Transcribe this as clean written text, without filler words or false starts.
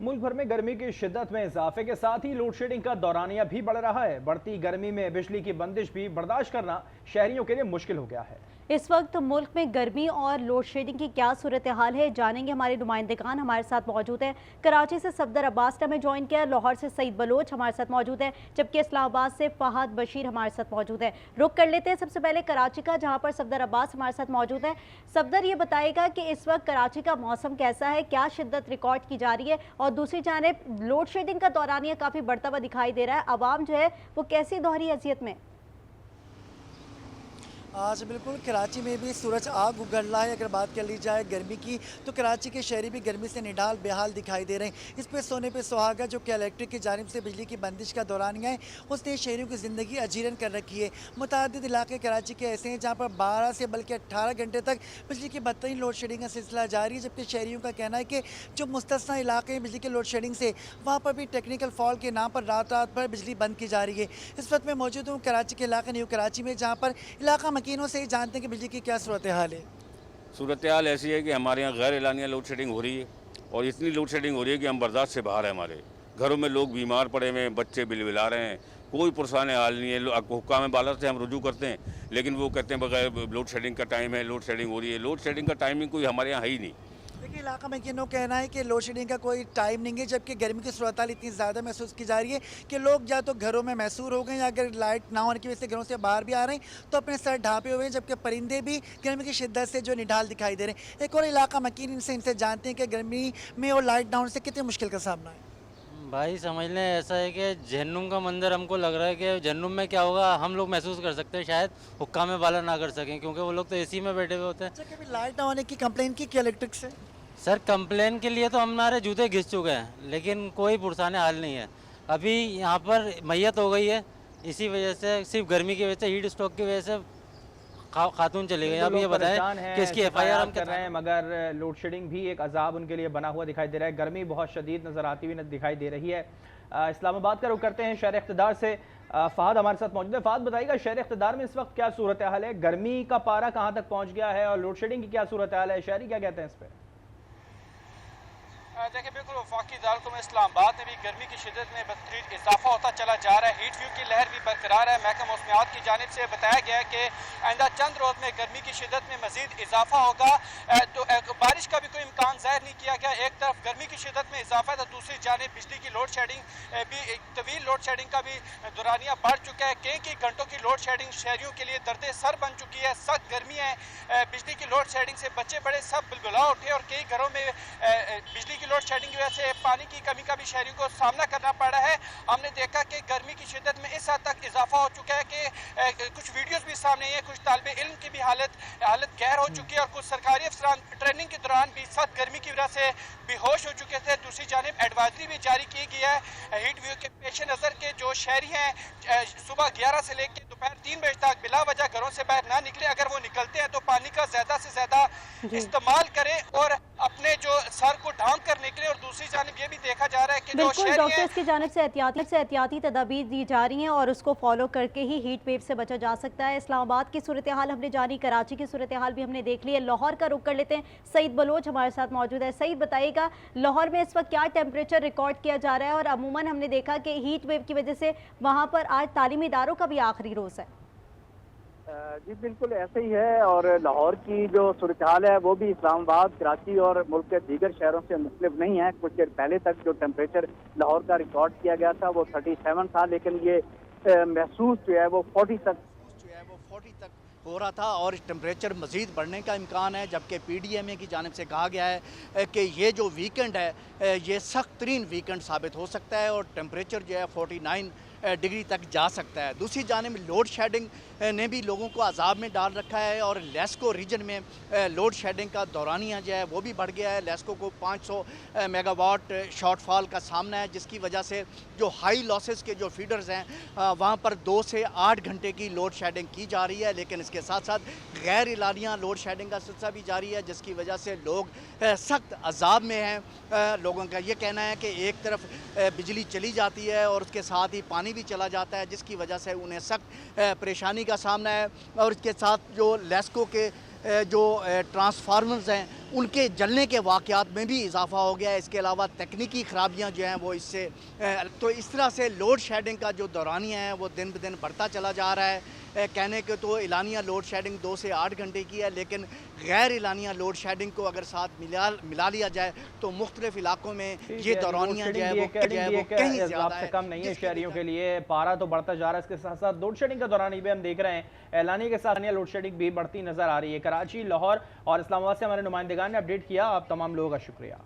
मुल्क भर में गर्मी की शिद्दत में इजाफे के साथ ही लोड शेडिंग का दौरानिया भी बढ़ रहा है। बढ़ती गर्मी में बिजली की बंदिश भी बर्दाश्त करना शहरियों के लिए मुश्किल हो गया है। इस वक्त मुल्क में गर्मी और लोड शेडिंग की क्या सूरत हाल है, जानेंगे। हमारे नुमाइंदगान हमारे साथ मौजूद हैं। कराची से सफदर अब्बास ने हमें ज्वाइन किया, लाहौर से सईद बलोच हमारे साथ मौजूद है, जबकि इस्लामाबाद से फहद बशीर हमारे साथ मौजूद है। रुक कर लेते हैं सबसे पहले कराची का, जहां पर सफदर अब्बास हमारे साथ मौजूद है। सफदर, ये बताएगा कि इस वक्त कराची का मौसम कैसा है, क्या शिद्दत रिकॉर्ड की जा रही है, और दूसरी जानिब लोड शेडिंग का दौरानिया काफ़ी बढ़ता हुआ दिखाई दे रहा है। आवाम जो है वो कैसी दोहरी अजियत में? आज बिल्कुल कराची में भी सूरज आग उगल रहा है। अगर बात कर ली जाए गर्मी की तो कराची के शहरी भी गर्मी से निढाल बेहाल दिखाई दे रहे हैं। इस पे सोने पे सुहागा जो कि इलेक्ट्रिक की जानिब से बिजली की बंदिश का दौरानिया है, उसने शहरियों की ज़िंदगी अजीरन कर रखी है। मुतअद्दिद इलाके कराची के ऐसे हैं जहाँ पर 12 से बल्कि 18 घंटे तक बिजली की बदतरीन लोड शेडिंग का सिलसिला जारी है। जबकि शहरियों का कहना है कि जो मुस्तस्ना इलाके हैं बिजली के लोड शेडिंग से, वहाँ पर भी टेक्निकल फॉल्ट के नाम पर रात रात भर बिजली बंद की जा रही है। इस वक्त मैं मौजूद हूँ कराची के इलाका न्यू कराची में, जहाँ पर इलाका मकीनों से ही जानते हैं कि बिजली की क्या सूरत हाल है। सूरत हाल ऐसी है कि हमारे यहाँ गैर एलानिया लोड शेडिंग हो रही है, और इतनी लोड शेडिंग हो रही है कि हम बर्दाश्त से बाहर हैं। हमारे घरों में लोग बीमार पड़े हुए हैं, बच्चे बिलबिला रहे हैं, कोई पुरसान हाल नहीं है। हुक्काम बाला से हम रुजू करते हैं, लेकिन वो कहते हैं बगैर लोड शेडिंग का टाइम है, लोड शेडिंग हो रही है। लोड शेडिंग का टाइमिंग कोई हमारे यहाँ है ही नहीं। देखिए, इलाका में किन्हों कहना है कि लोड शेडिंग का कोई टाइम नहीं है, जबकि गर्मी की सूरत हाल इतनी ज़्यादा महसूस की जा रही है कि लोग या तो घरों में महसूर हो गए, या अगर लाइट ना होने की वजह से घरों से बाहर भी आ रहे हैं तो अपने सर ढांपे हुए हैं। जबकि परिंदे भी गर्मी की शिद्दत से जो निढाल दिखाई दे रहे हैं। एक और इलाका मकीन इनसे जानते हैं कि गर्मी में और लाइट ना होने से कितनी मुश्किल का सामना है। भाई समझ लें, ऐसा है कि जहन्नुम का मंजर हमको लग रहा है कि जहन्नुम में क्या होगा हम लोग महसूस कर सकते हैं, शायद हुक्काम वाला ना कर सकें, क्योंकि वो लोग तो एसी में बैठे हुए होते हैं। अच्छा, कभी लाइट ना होने की कंप्लेन की क्या इलेक्ट्रिक से? सर, कंप्लेन के लिए तो हमारे जूते घिस चुके हैं, लेकिन कोई पुरसाने हाल नहीं है। अभी यहाँ पर मैयत हो गई है, इसी वजह से, सिर्फ गर्मी की वजह से, हीट स्ट्रोक की वजह से खातून चली गई। अब ये बताएं कि इसकी एफआईआर हम कर रहे हैं, मगर लोड शेडिंग भी एक अजाब उनके लिए बना हुआ दिखाई दे रहा है। गर्मी बहुत शदीद नजर आती हुई दिखाई दे रही है। इस्लामाबाद का रुख करते हैं, शहर इख्तिदार से फहद हमारे साथ मौजूद है। फहद, बताइएगा शहर इख्तिदार में इस वक्त क्या सूरत हाल है, गर्मी का पारा कहाँ तक पहुँच गया है, और लोड शेडिंग की क्या सूरत हाल है, शहरी क्या कहते हैं इस पर? देखिए, बिल्कुल वफाकी दारकूमत इस्लामाबाद में भी गर्मी की शिदत में बदतरीन इजाफा होता चला जा रहा है। हीट व्यू की लहर भी बरकरार है। महकमा मौसमियात की जानिब से बताया गया है कि आइंदा चंद रोज में गर्मी की शिदत में मजीद इजाफा होगा। तो बारिश का भी कोई इम्कान जाहिर नहीं किया गया। एक तरफ गर्मी की शिदत में इजाफा है, तो दूसरी जानिब बिजली की लोड शेडिंग भी, तवील लोड शेडिंग का भी दौरानिया बढ़ चुका है। कई घंटों की लोड शेडिंग शहरियों के लिए दर्द सर बन चुकी है। सख्त गर्मी है, बिजली की लोड शेडिंग से बच्चे बड़े सब बिलबिला उठे, और कई घरों में बिजली लोड शेडिंग की वजह से पानी की कमी का भी शहरियों को सामना करना पड़ा है। हमने देखा कि गर्मी की शिद्दत में इस हद तक इजाफा हो चुका है कि कुछ वीडियोस भी सामने है, कुछ तालिबे इल्म की भी हालत गैर हो चुकी है, और कुछ सरकारी अफसरान ट्रेनिंग के दौरान भी सख्त गर्मी की वजह से बेहोश हो चुके थे। दूसरी जानिब एडवाइजरी भी जारी की गई है हीट व्यू के पेश नज़र के जो शहरी हैं सुबह 11 से लेकर दोपहर 3 बजे तक बिला वजह घरों से बाहर ना निकले। अगर वो निकलते हैं तो पानी का ज्यादा से ज्यादा इस्तेमाल करें और अपने जो सर को ढांक कर निकले। और दूसरी जानिब ये भी देखा जा रहा है कि जो शहरी डॉक्टर्स की जानिब से एहतियाती तदाबीर दी जा रही हैं, और उसको फॉलो करके ही हीट वेव से बचा जा सकता है। इस्लामाबाद की सूरत हाल हमने जानी, कराची की सूरत हाल भी हमने देख ली है। लाहौर का रुख कर लेते हैं, सईद बलोच हमारे साथ मौजूद है। सईद, बताइएगा लाहौर में इस वक्त क्या टेम्परेचर रिकॉर्ड किया जा रहा है, और अमूमन हमने देखा कि हीट वेव की वजह से वहाँ पर आज तालीमी इदारों का भी आखिरी रोज़ है। जी बिल्कुल ऐसे ही है, और लाहौर की जो सूरत हाल है वो भी इस्लामाबाद, कराची और मुल्क के दीगर शहरों से मुख्तलिफ नहीं है। कुछ देर पहले तक जो टेम्परेचर लाहौर का रिकॉर्ड किया गया था वो 37 था, लेकिन ये महसूस जो है वो 40 तक हो रहा था, और टेम्परेचर मज़ीद बढ़ने का इम्कान है। जबकि PDMA की जानिब से कहा गया है कि ये जो वीकेंड है ये सख्त तरीन वीकेंड साबित हो सकता है, और टेम्परेचर जो है 49 डिग्री तक जा सकता है। दूसरी जानिब लोड शेडिंग ने भी लोगों को अजाब में डाल रखा है, और लेस्को रीजन में लोड शेडिंग का दौरानिया जो है वो भी बढ़ गया है। लेस्को को 500 मेगावाट शॉर्टफॉल का सामना है, जिसकी वजह से जो हाई लॉसेस के जो फीडर्स हैं वहाँ पर 2 से 8 घंटे की लोड शेडिंग की जा रही है। लेकिन इसके साथ साथ गैर एलानिया लोड शेडिंग का सिलसिला भी जारी है, जिसकी वजह से लोग सख्त अजाब में हैं। लोगों का ये कहना है कि एक तरफ बिजली चली जाती है और उसके साथ ही पानी भी चला जाता है, जिसकी वजह से उन्हें सख्त परेशानी का सामना है। और इसके साथ जो लेस्को के जो ट्रांसफार्मर्स हैं उनके जलने के वाक़यात में भी इजाफा हो गया है। इसके अलावा तकनीकी ख़राबियाँ जो हैं वो इससे तो इस तरह से लोड शेडिंग का जो दौरानिया है वो दिन ब दिन बढ़ता चला जा रहा है। कहने के तो एलानिया लोड शेडिंग 2 से 8 घंटे की है, लेकिन गैर एलानिया लोड शेडिंग को अगर साथ मिला लिया जाए तो मुख्तलिफ इलाकों में ये दौरानिया जो है वो कहीं ज़्यादा है। कम नहीं है शहरियों के लिए, पारा तो बढ़ता जा रहा है। इसके साथ साथ लोड शेडिंग का दौरान भी हम देख रहे हैं एलानिया के साथ लोड शेडिंग भी बढ़ती नजर आ रही है। कराची, लाहौर और इस्लामाबाद से हमारे नुमाइंदगान ने अपडेट किया। आप तमाम लोगों का शुक्रिया।